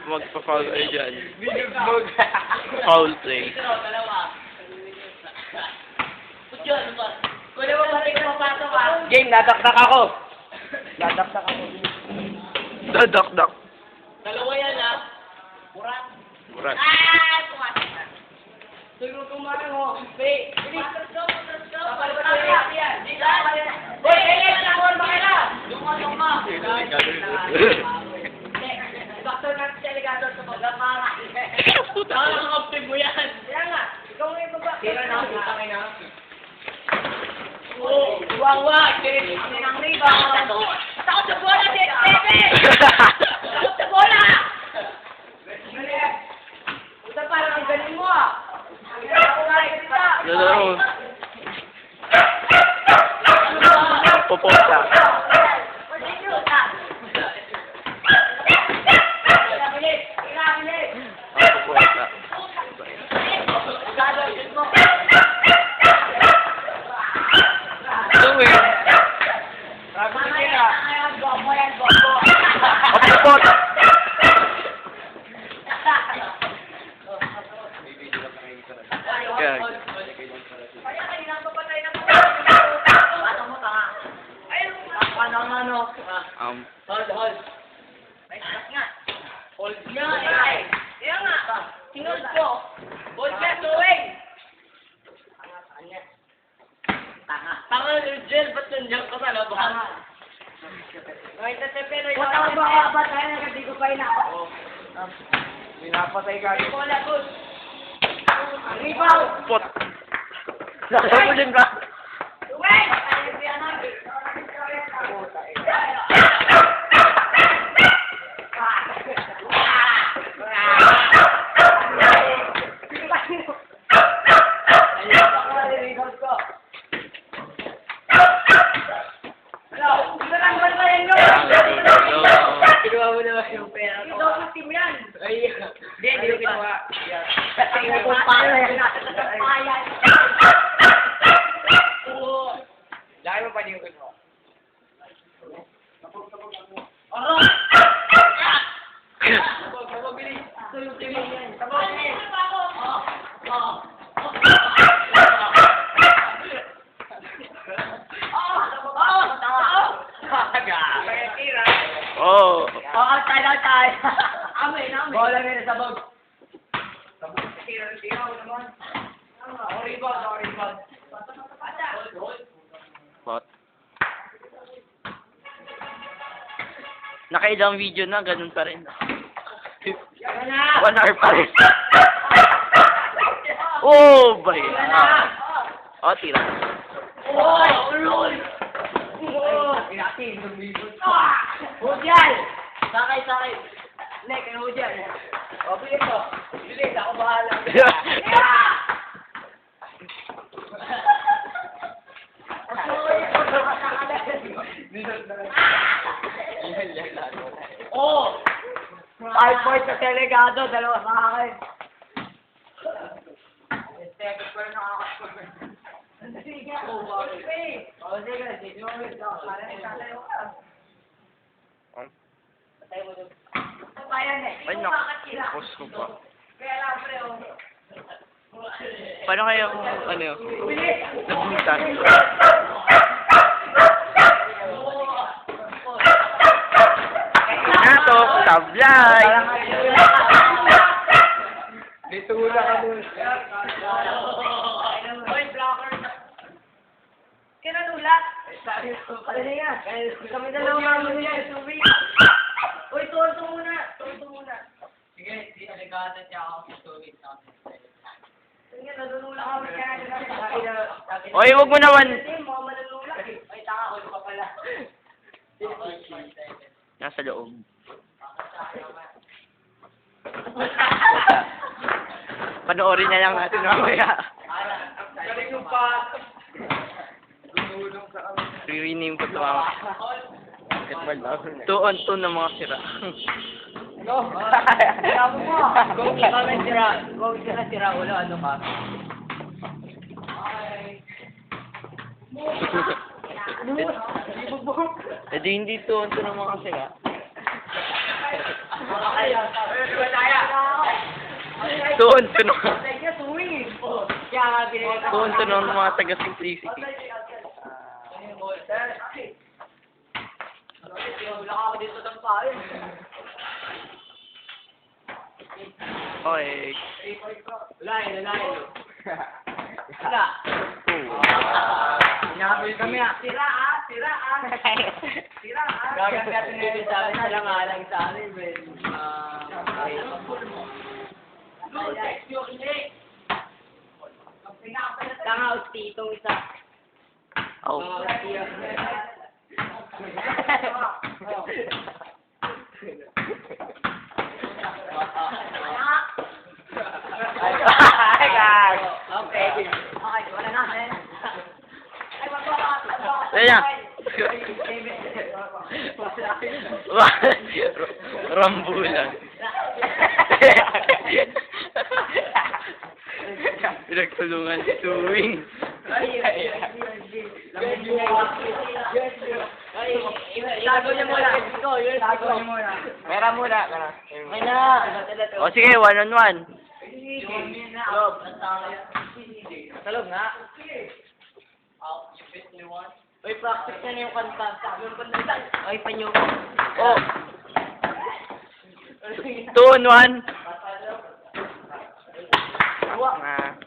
Magpa-foul kayo dyan. Foul play. Game, dadakdak ako. Dadakdak ako. Dadak-dak. Dalawa yan ha. Murat. Murat. Tumatik na. Siguro kumain mo. Bilis. Kapal ba tayo yan? Hoy, kailan na naman ba kaila? Luma. Doktor na si Delegado sa pagkakara. Nakakaptig mo yan. Kaya nga. Ikaw ngayon ba? Kira na. Utangin na. Wag. Kinitin ng riba. Takot sa bola, Bebe! Takot sa bola! Uta parang ang galing mo ah. Lalo. Poposa. Poposa. Popot. Kaya. Hold. Hold nga, eh. Kaya nga. Tingnan ko. Hold nga, tuwing. Tanga, Jel, ba't nandiyan ka sa labahan? Punta ko ba ba tayo na hindi ko pa inako? Pinapatay ka. Bola, good. Rebound! Pot. Nakapulin ba? Tuwing! Kinuha mo naman yung pera ko. Ito ang team yan. Ay, hindi ko kinuha. Tingnan ko pa. Laki mo pa din yung kinuha. Mabilis. Ito yung team yan. Tabangin. Oh. Tayo. Amin. Bola nila sa bag. Tira mo naman. Rebound. Pot. Nakailang video na, ganun pa rin. 1 hour pa rin. Oh, bay. Oh, tira. Lol. Hudyal! Sakay. Nek, ano hudyal? O, bilis mo. Bilis, ako bahala. Oh! 5 points sa Delegado, 2 sa akin. Ay, naku. Post ko pa. Paano kaya kung, ano yun? Nabutan. Nato, tablay! Dito hula ka dun. Boy, blocker. Kinanulat. Ano na yan? Kami dalawa naman yan. Uy, tuwento muna. Sige, di aligatan niya ako sa tuwid na. Sige, nanunula kami kaya. Oy, wag mo naman. Mga manunula. Ay, taka, ulo ka pala. Nasa loob. Panoorin na lang natin mamaya. Galing yung pa. Rename ko ito mga basketball lang. 2 on 2 na mga sira. Ano? Sabi mo. Kung sira sira ulo, ano ka? Eh di hindi 2 on 2 na mga sira. Tuon, tuon. Kaya swing eh. Kaya nga binigay ko. Tuon, tuon ng mga taga-simplicity. Wala ka ako dito ng payo. Okay. Wala yun. Wala. Sinabi kami ah. Sira ah. Gagamit natin ngayon sa amin. Sila nga lang sa amin. Tanga usti itong isa. Oh. Ay, God. Okay, wala na. Ayan. Rambulan. Pinagtulungan si Tuwing. Tago niya muna. Tago niya muna. Pera muna. May na. O sige, 1-on-1. Talog nga. Uy, practice na yung kanta. Ay, panyo. Oh. 2-on-1. Ah.